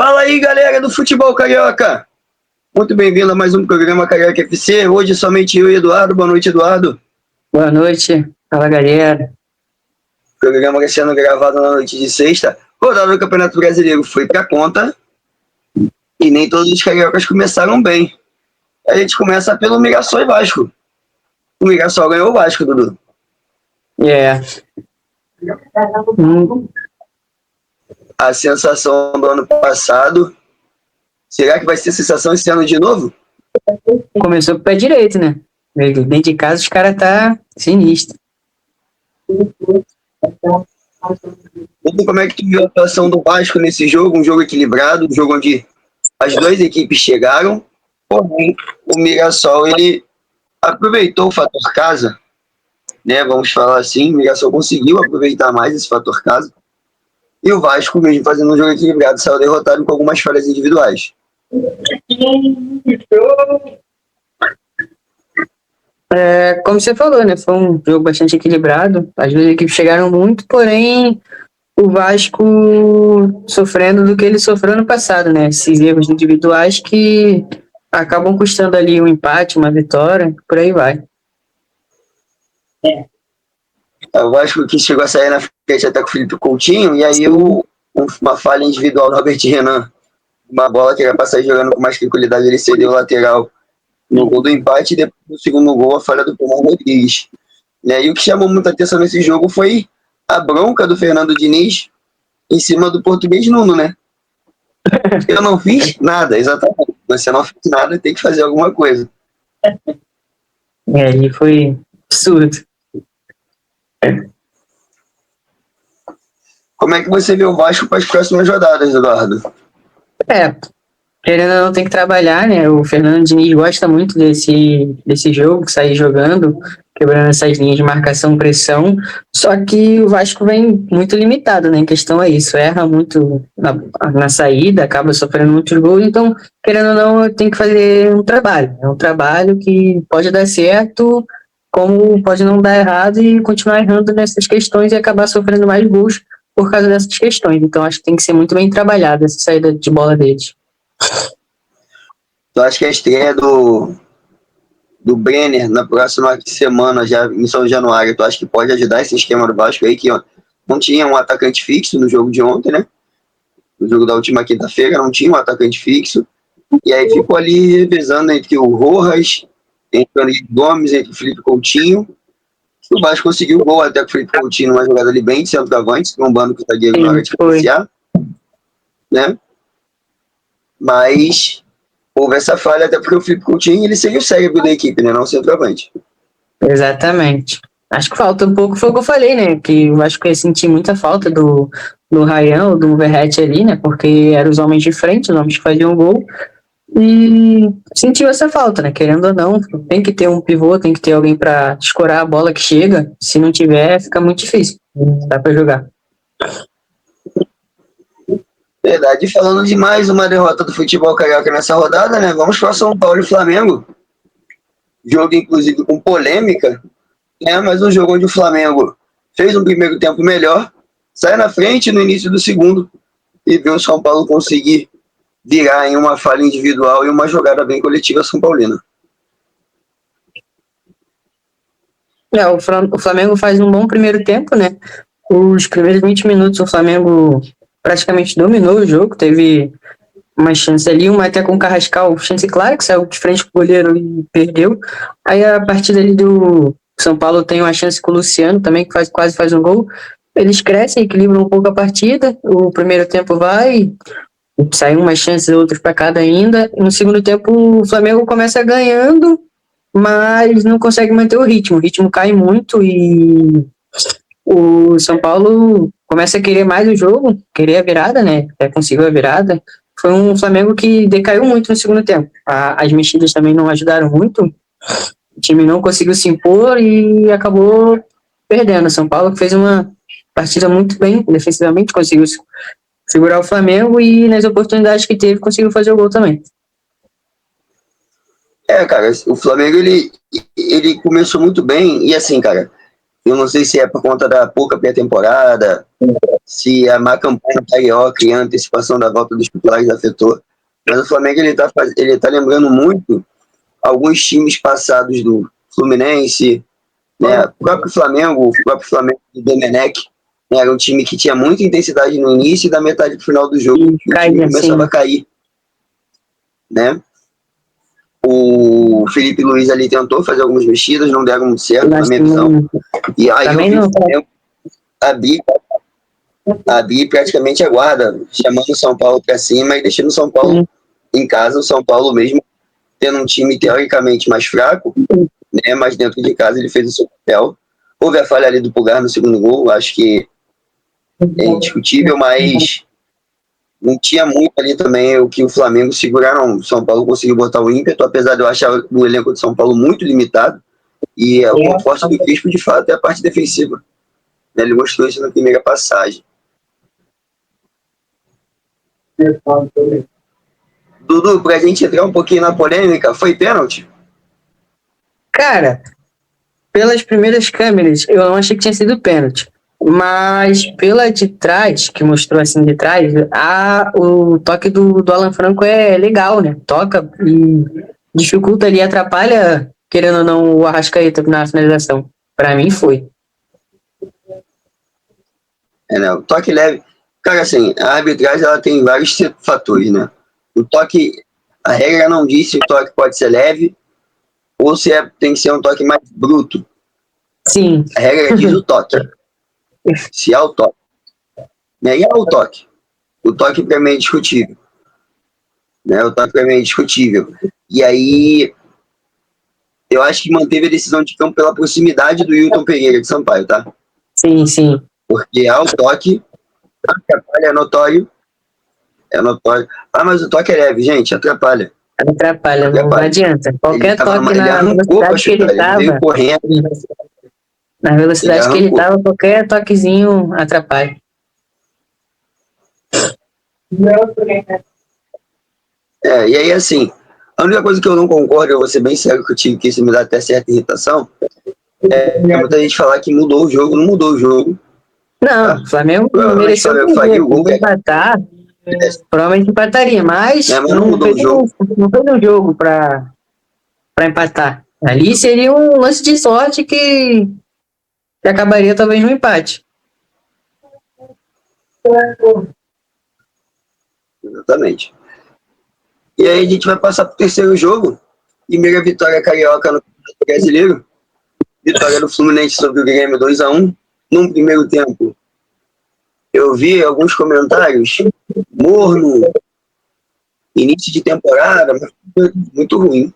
Fala aí, galera do Futebol Carioca! Muito bem-vindo a mais um programa Carioca FC. Hoje somente eu e Eduardo. Boa noite, Eduardo. Boa noite. Fala, galera. O programa está sendo gravado na noite de sexta. Rodada do Campeonato Brasileiro foi pra conta e nem todos os cariocas começaram bem. A gente começa pelo Mirassol e Vasco. O Mirassol ganhou o Vasco, Dudu. A sensação do ano passado. Será que vai ser sensação esse ano de novo? Começou com o pé direito, né? Dentro de casa os caras tá sinistro. Como é que tu viu a atuação do Vasco nesse jogo? Um jogo equilibrado, um jogo onde as duas equipes chegaram, porém o Mirassol ele aproveitou o fator casa, né? Vamos falar assim, o Mirassol conseguiu aproveitar mais esse fator casa, e o Vasco, mesmo fazendo um jogo equilibrado, saiu derrotado com algumas falhas individuais. Como você falou, né? Foi um jogo bastante equilibrado. As duas equipes chegaram muito, porém o Vasco sofrendo do que ele sofreu no passado, né? Esses erros individuais que acabam custando ali um empate, uma vitória, por aí vai. O Vasco que chegou a sair na frente até com o Felipe Coutinho, e aí uma falha individual do Robert Renan, uma bola que era para sair jogando com mais tranquilidade, ele cedeu o lateral no gol do empate, e depois no segundo gol a falha do Fernando Rodrigues. E o que chamou muita atenção nesse jogo foi a bronca do Fernando Diniz em cima do português Nuno, né? Eu não fiz nada, exatamente. Você não fez nada, tem que fazer alguma coisa. Ali foi absurdo. Como é que você vê o Vasco para as próximas rodadas, Eduardo? Querendo ou não, tem que trabalhar, né? O Fernando Diniz gosta muito desse jogo, sair jogando, quebrando essas linhas de marcação, pressão. Só que o Vasco vem muito limitado, né? Em questão é isso, erra muito na saída, acaba sofrendo muitos gols. Então, querendo ou não, tem que fazer um trabalho. É um trabalho que pode dar certo, como pode não dar errado e continuar errando nessas questões e acabar sofrendo mais gols por causa dessas questões. Então, acho que tem que ser muito bem trabalhada essa saída de bola deles. Eu acho que a estreia do Brenner na próxima semana, já em São Januário, tu acha que pode ajudar esse esquema do Vasco aí, que não tinha um atacante fixo no jogo de ontem, né? No jogo da última quinta-feira não tinha um atacante fixo, e aí ficou ali revezando entre o Rojas, entre o André Gomes, entre o Felipe Coutinho. O Vasco conseguiu o gol até com o Felipe Coutinho numa jogada ali bem de centroavante, trombando com o zagueiro na hora de iniciar, né? Mas houve essa falha até porque o Felipe Coutinho ele seria o cérebro da equipe, né? Não o centroavante. Exatamente. Acho que falta um pouco, foi o que eu falei, né? Que eu acho que eu ia sentir muita falta do Ryan, do Verratti ali, né? Porque eram os homens de frente, os homens que faziam gol. E sentiu essa falta, né? Querendo ou não, tem que ter um pivô, tem que ter alguém para escorar a bola que chega. Se não tiver, fica muito difícil. Não dá para jogar. Verdade. E falando de mais uma derrota do futebol carioca nessa rodada, né? Vamos para São Paulo e Flamengo. Jogo, inclusive, com polêmica, né? Mas um jogo onde o Flamengo fez um primeiro tempo melhor, sai na frente no início do segundo e viu o São Paulo conseguir virar em uma falha individual e uma jogada bem coletiva São Paulina. O Flamengo faz um bom primeiro tempo, né? Os primeiros 20 minutos o Flamengo praticamente dominou o jogo, teve uma chance ali, uma até com o Carrascal, chance clara, que saiu de frente com o goleiro e perdeu. Aí a partir dali do São Paulo tem uma chance com o Luciano também, que quase faz um gol. Eles crescem, equilibram um pouco a partida, o primeiro tempo vai, sai umas chances, outras para cada ainda. No segundo tempo o Flamengo começa ganhando, mas não consegue manter o ritmo cai muito e o São Paulo começa a querer mais o jogo, querer a virada, né? Até conseguiu a virada. Foi um Flamengo que decaiu muito no segundo tempo. As mexidas também não ajudaram muito. O time não conseguiu se impor e acabou perdendo. O São Paulo fez uma partida muito bem, defensivamente, conseguiu segurar o Flamengo e nas oportunidades que teve, conseguiu fazer o gol também. Cara, o Flamengo ele começou muito bem e assim, cara, eu não sei se é por conta da pouca pré-temporada, se a má campanha carioca e a antecipação da volta dos titulares afetou. Mas o Flamengo ele tá lembrando muito alguns times passados do Fluminense, né? O próprio Flamengo do Domenech, né? Era um time que tinha muita intensidade no início e da metade pro final do jogo o time começava a cair, né? O Felipe Luiz ali tentou fazer algumas mexidas, não deram muito certo, na minha visão. E aí eu vi o Flamengo abrir praticamente a guarda, chamando o São Paulo para cima e deixando o São Paulo em casa, o São Paulo mesmo tendo um time teoricamente mais fraco, né, mas dentro de casa ele fez o seu papel. Houve a falha ali do Pulgar no segundo gol, acho que é indiscutível, mas não tinha muito ali também o que o Flamengo seguraram. O São Paulo conseguiu botar o ímpeto, apesar de eu achar o elenco de São Paulo muito limitado, e o forte do Crespo, de fato, é a parte defensiva. Ele mostrou isso na primeira passagem. Dudu, pra gente entrar um pouquinho na polêmica, foi pênalti? Cara, pelas primeiras câmeras, eu não achei que tinha sido pênalti. Mas pela de trás, que mostrou assim de trás, o toque do Alan Franco é legal, né? Toca e dificulta ali, atrapalha, querendo ou não, o Arrascaeta na finalização. Pra mim foi. Né? O toque leve. Cara, assim, a arbitragem ela tem vários fatores, né? O toque, a regra não diz se o toque pode ser leve ou se tem que ser um toque mais bruto. Sim. A regra diz o toque. Se há o toque. Né? E há o toque. O toque para mim é discutível. Né? O toque para mim é discutível. E aí, eu acho que manteve a decisão de campo pela proximidade do Hilton Pereira de Sampaio, tá? Sim, sim. Porque há o toque, atrapalha, é notório. É notório. Ah, mas o toque é leve, gente, atrapalha. Atrapalha, não adianta. Qualquer toque na velocidade que ele tava. Ele correndo. Na velocidade que ele tava, qualquer toquezinho atrapalha. E aí, assim, a única coisa que eu não concordo, eu vou ser bem sério contigo, que isso me dá até certa irritação, é muita gente falar que mudou o jogo, não mudou o jogo. Não, o Flamengo mereceu o gol. Empatar, provavelmente empataria, mas não mudou o jogo. Não foi um jogo para empatar. Ali seria um lance de sorte que acabaria talvez no empate. Exatamente. E aí a gente vai passar para o terceiro jogo. Primeira vitória carioca no Campeonato Brasileiro. Vitória do Fluminense sobre o Grêmio 2-1. Num primeiro tempo, eu vi alguns comentários morno, início de temporada, mas muito ruim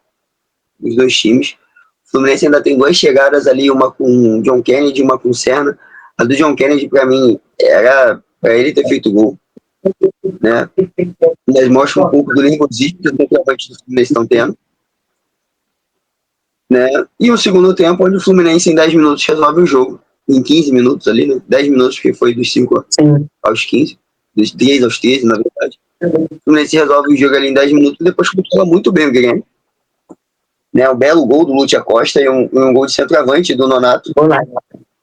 os dois times. O Fluminense ainda tem duas chegadas ali, uma com o John Kennedy e uma com o Serna. A do John Kennedy, para mim, era para ele ter feito gol. Né? Mas mostra um pouco do nervosismo que os centroavantes do Fluminense estão tendo. Né? E o segundo tempo, onde o Fluminense em 10 minutos resolve o jogo. Em 15 minutos ali, né? 10 minutos, que foi dos 5 aos 15. Dos 3 aos 13, na verdade. O Fluminense resolve o jogo ali em 10 minutos e depois controla muito bem o Grêmio. Né? Um belo gol do Lúcio Acosta e um gol de centroavante do Nonato.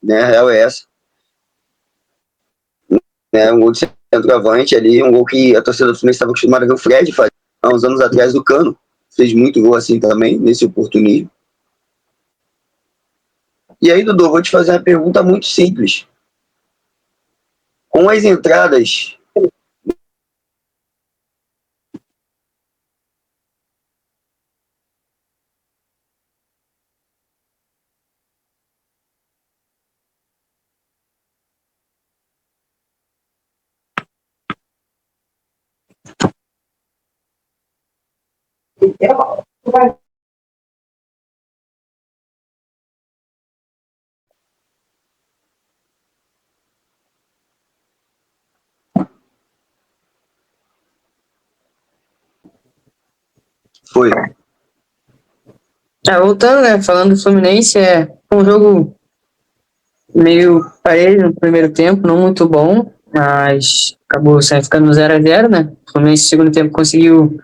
Né? Real é essa. Né? Um gol de centroavante ali, um gol que a torcida do Fluminense estava acostumada a ver o Fred fazer há uns anos atrás do Cano. Fez muito gol assim também, nesse oportunismo. E aí, Dudu, vou te fazer uma pergunta muito simples. Com as entradas... Foi. Voltando, né? Falando do Fluminense, um jogo meio parelho no primeiro tempo, não muito bom, mas acabou ficando 0-0, né? O Fluminense no segundo tempo conseguiu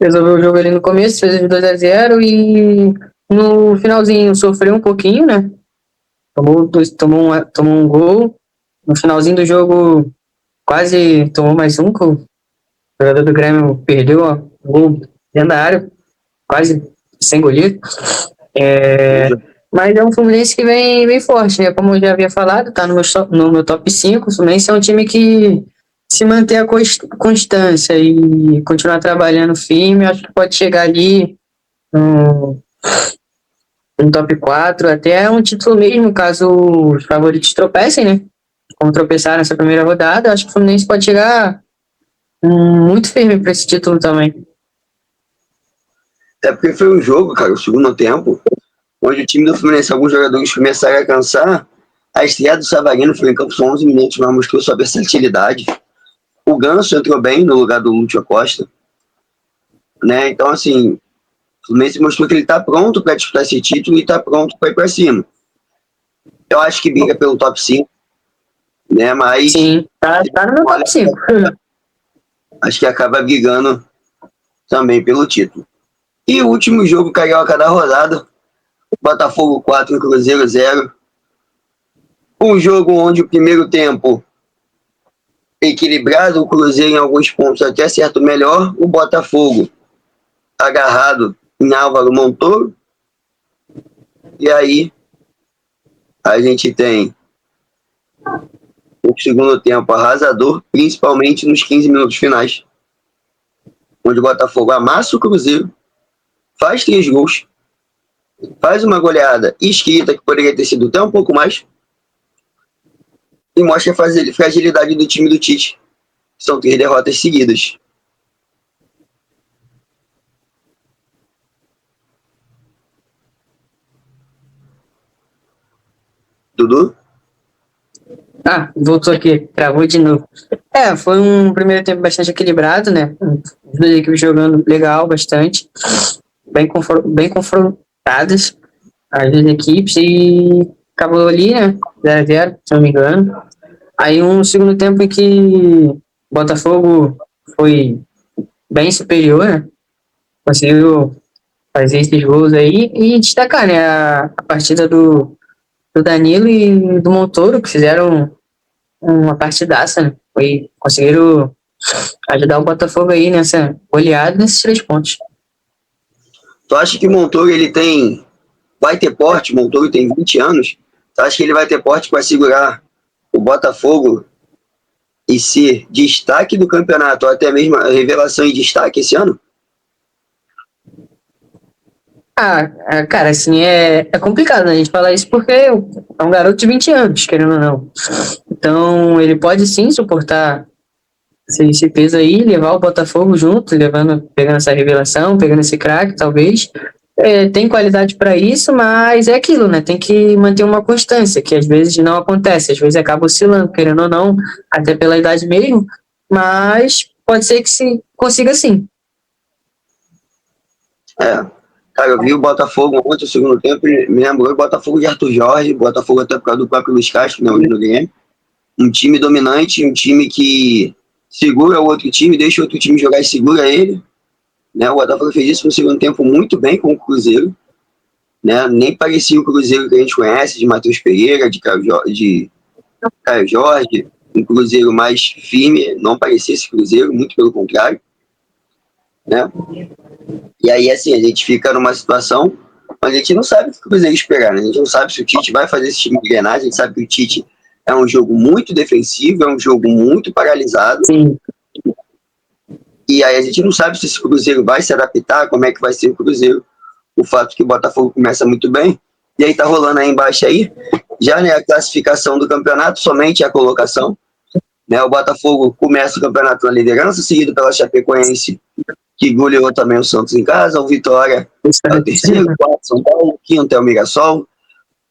resolver o jogo ali no começo, fez os 2-0 e no finalzinho sofreu um pouquinho, né? Tomou um gol no finalzinho do jogo quase tomou mais um, que o jogador do Grêmio perdeu ó, o gol dentro da área, quase sem goleiro. Mas é um Fluminense que vem forte, né? Como eu já havia falado, tá no meu top 5. O Fluminense é um time que se manter a constância e continuar trabalhando firme, acho que pode chegar ali no, no top 4, até um título mesmo, caso os favoritos tropecem, né? Como tropeçaram nessa primeira rodada, acho que o Fluminense pode chegar muito firme para esse título também. É porque foi um jogo, cara, o segundo tempo, onde o time do Fluminense, alguns jogadores começaram a cansar. A estreia do Savarino foi em campo só 11 minutos, mas mostrou sua versatilidade. O Ganso entrou bem no lugar do Lúcio Costa, né? Então, assim, o Fluminense mostrou que ele está pronto para disputar esse título e está pronto para ir para cima. Eu acho que briga pelo top 5, né? Mas sim, tá no meu top 5. Acho que acaba brigando também pelo título. E o último jogo carioca da rodada, Botafogo 4, Cruzeiro 0. Um jogo onde o primeiro tempo equilibrado, o Cruzeiro em alguns pontos até certo melhor, o Botafogo agarrado em Álvaro Montoro. E aí a gente tem o segundo tempo arrasador, principalmente nos 15 minutos finais, onde o Botafogo amassa o Cruzeiro, faz 3 gols, faz uma goleada escrita, que poderia ter sido até um pouco mais, e mostra a fragilidade do time do Tite. São 3 derrotas seguidas. Dudu? Voltou aqui, travou de novo. Foi um primeiro tempo bastante equilibrado, né? As duas equipes jogando legal, bastante. Bem confrontadas as duas equipes e acabou ali, né? 0-0, se não me engano. Aí um segundo tempo em que o Botafogo foi bem superior, né? Conseguiu fazer esses gols aí e destacar, né? A partida do Danilo e do Montoro, que fizeram uma partidaça, né? Conseguiram ajudar o Botafogo aí nessa goleada, nesses 3 pontos. Tu acha que o Montoro vai ter porte? O Montoro tem 20 anos. Tu acha que ele vai ter porte para segurar o Botafogo e ser destaque do campeonato, ou até mesmo a revelação e destaque esse ano? Cara, assim, é complicado, né? A gente falar isso porque é um garoto de 20 anos, querendo ou não. Então, ele pode sim suportar esse peso aí, levar o Botafogo junto, pegando essa revelação, pegando esse craque, talvez. Tem qualidade para isso, mas é aquilo, né? Tem que manter uma constância, que às vezes não acontece, às vezes acaba oscilando, querendo ou não, até pela idade mesmo, mas pode ser que se consiga sim. Cara, eu vi o Botafogo ontem, o segundo tempo, me lembrou o Botafogo de Arthur Jorge, Botafogo até por causa do próprio Luiz Castro, né, no game. Um time dominante, um time que segura o outro time, deixa o outro time jogar e segura ele. Né? O Botafogo fez isso no segundo tempo muito bem com o Cruzeiro. Né? Nem parecia o Cruzeiro que a gente conhece, de Matheus Pereira, de Caio Jorge, um Cruzeiro mais firme, não parecia esse Cruzeiro, muito pelo contrário. Né? E aí, assim, a gente fica numa situação onde a gente não sabe o que o Cruzeiro esperar, né? A gente não sabe se o Tite vai fazer esse time engrenar, a gente sabe que o Tite é um jogo muito defensivo, é um jogo muito paralisado. Sim. E aí a gente não sabe se esse Cruzeiro vai se adaptar, como é que vai ser o Cruzeiro. O fato que o Botafogo começa muito bem, e aí tá rolando aí embaixo aí, já né, a classificação do campeonato, somente a colocação. Né? O Botafogo começa o campeonato na liderança, seguido pela Chapecoense, que goleou também o Santos em casa. O Vitória é o terceiro, o quarto São Paulo, o quinto é o Mirassol,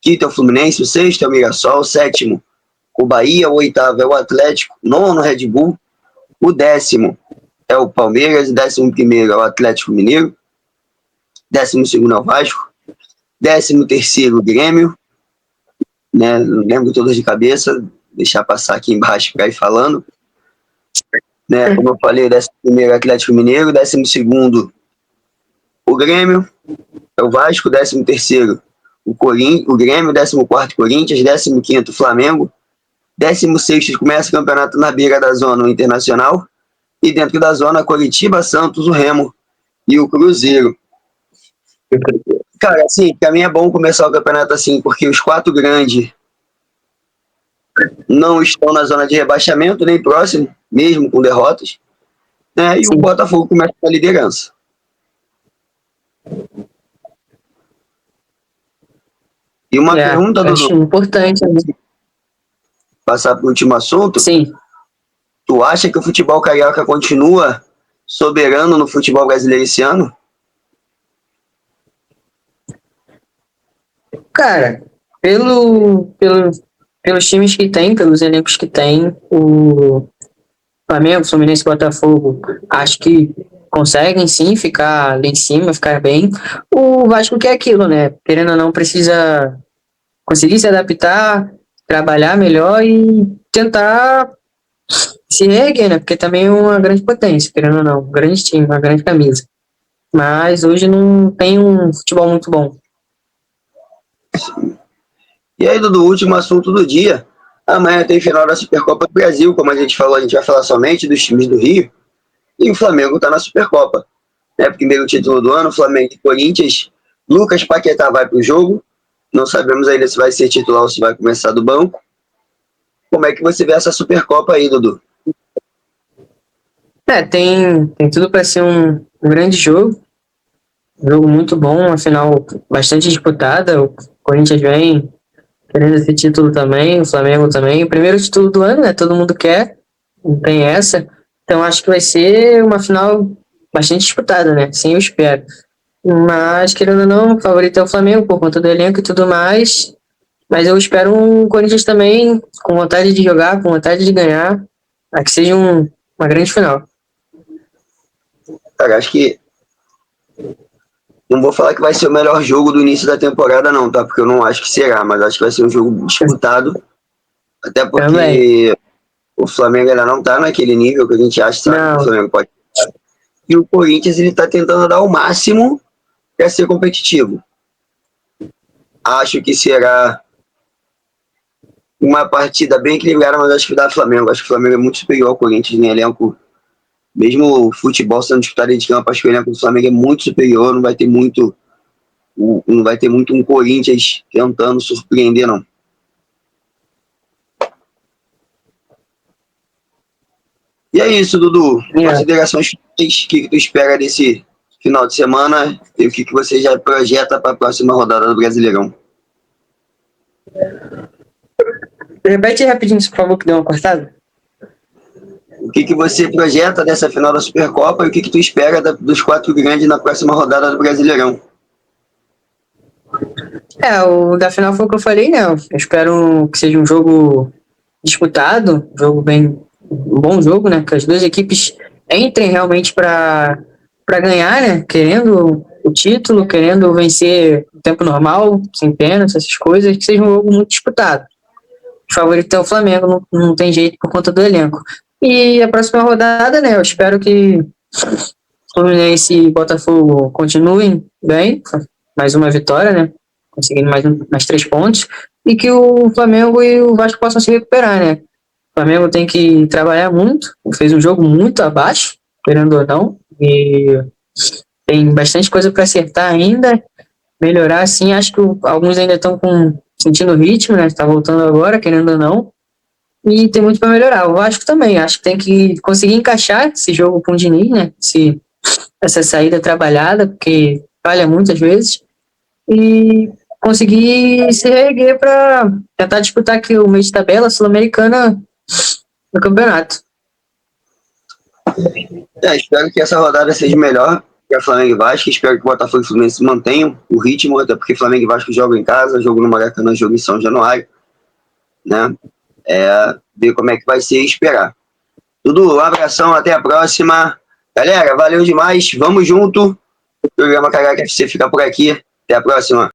quinto é o Fluminense, o sexto é o Mirassol, o sétimo o Bahia, o oitavo é o Atlético, nono Red Bull, o 10º é o Palmeiras, o 11º é o Atlético Mineiro, 12º é o Vasco, 13º o Grêmio, né? Não lembro todas de cabeça, deixar passar aqui embaixo para ir falando. Né? Como eu falei, o 11º Atlético Mineiro, 12º o Grêmio, é o Vasco, 13º o Grêmio, 14º Corinthians, 15º Flamengo, 16º começa o campeonato na beira da zona o Internacional. E dentro da zona, Coritiba, Santos, o Remo e o Cruzeiro. Cara, assim, pra mim é bom começar o campeonato assim, porque os 4 grandes não estão na zona de rebaixamento, nem próximo, mesmo com derrotas, né? E o Sim. Botafogo começa com a liderança. E uma pergunta, Acho Dudu, importante, né? passar para o último assunto. Sim. Tu acha que o futebol carioca continua soberano no futebol brasileiro esse ano? Cara, pelos times que tem, pelos elencos que tem, o Flamengo, Fluminense e Botafogo, acho que conseguem sim ficar ali em cima, ficar bem. O Vasco que é aquilo, né? Querendo ou não, precisa conseguir se adaptar, trabalhar melhor e tentar se reerguer, né? Porque também é uma grande potência, querendo ou não, um grande time, uma grande camisa. Mas hoje não tem um futebol muito bom. E aí, Dudu, último assunto do dia. Amanhã tem final da Supercopa do Brasil, como a gente falou, a gente vai falar somente dos times do Rio. E o Flamengo está na Supercopa. Né? Primeiro título do ano, Flamengo e Corinthians. Lucas Paquetá vai para o jogo. Não sabemos ainda se vai ser titular ou se vai começar do banco. Como é que você vê essa Supercopa aí, Dudu? Tem tudo para ser um grande jogo. Um jogo muito bom, uma final bastante disputada. O Corinthians vem querendo esse título também, o Flamengo também. O primeiro título do ano, né? Todo mundo quer, não tem essa. Então acho que vai ser uma final bastante disputada, né? Sim, eu espero. Mas, querendo ou não, o favorito é o Flamengo por conta do elenco e tudo mais. Mas eu espero um Corinthians também com vontade de jogar, com vontade de ganhar. A que seja uma grande final. Cara, acho que não vou falar que vai ser o melhor jogo do início da temporada, não, tá? Porque eu não acho que será, mas acho que vai ser um jogo disputado. Até Também. porque o Flamengo ainda não tá naquele nível que a gente acha, sabe, que o Não, Flamengo pode. E o Corinthians, ele tá tentando dar o máximo para ser competitivo. Acho que será uma partida bem equilibrada, mas acho que dá Flamengo. Acho que o Flamengo é muito superior ao Corinthians em elenco. Mesmo o futebol sendo disputado de campo, acho que o elenco do Flamengo é muito superior, não vai ter muito um Corinthians tentando surpreender, não. E é isso, Dudu. é. Considerações finais, o que tu espera desse final de semana e o que você já projeta para a próxima rodada do Brasileirão? Repete rapidinho, por favor, que deu uma cortada. O que você projeta dessa final da Supercopa e o que tu espera dos 4 grandes na próxima rodada do Brasileirão? O da final foi o que eu falei, né? Eu espero que seja um jogo disputado, um bom jogo, né? Que as duas equipes entrem realmente para ganhar, né? Querendo o título, querendo vencer no tempo normal, sem pênaltis, essas coisas, que seja um jogo muito disputado. O favorito é o Flamengo, não tem jeito por conta do elenco. E a próxima rodada, né? Eu espero que Fluminense e Botafogo continuem bem, mais uma vitória, né? Conseguindo mais 3 pontos, e que o Flamengo e o Vasco possam se recuperar, né? O Flamengo tem que trabalhar muito, fez um jogo muito abaixo, querendo ou não, e tem bastante coisa para acertar ainda, melhorar, assim, acho que alguns ainda estão sentindo o ritmo, né? Está voltando agora, querendo ou não, e tem muito para melhorar. O Vasco também, acho que tem que conseguir encaixar esse jogo com o Diniz, né? Essa saída trabalhada, porque falha muitas vezes, e conseguir se reerguer para tentar disputar aqui o meio de tabela sul-americana no campeonato. Espero que essa rodada seja melhor que a Flamengo e Vasco. Espero que o Botafogo e o Fluminense mantenham o ritmo, até porque Flamengo e Vasco jogam em casa, jogo no Maracanã, jogo em São Januário, né? Ver como é que vai ser e esperar. Dudu, um abração, até a próxima. Galera, valeu demais, vamos junto. O programa Caraca FC fica por aqui. Até a próxima.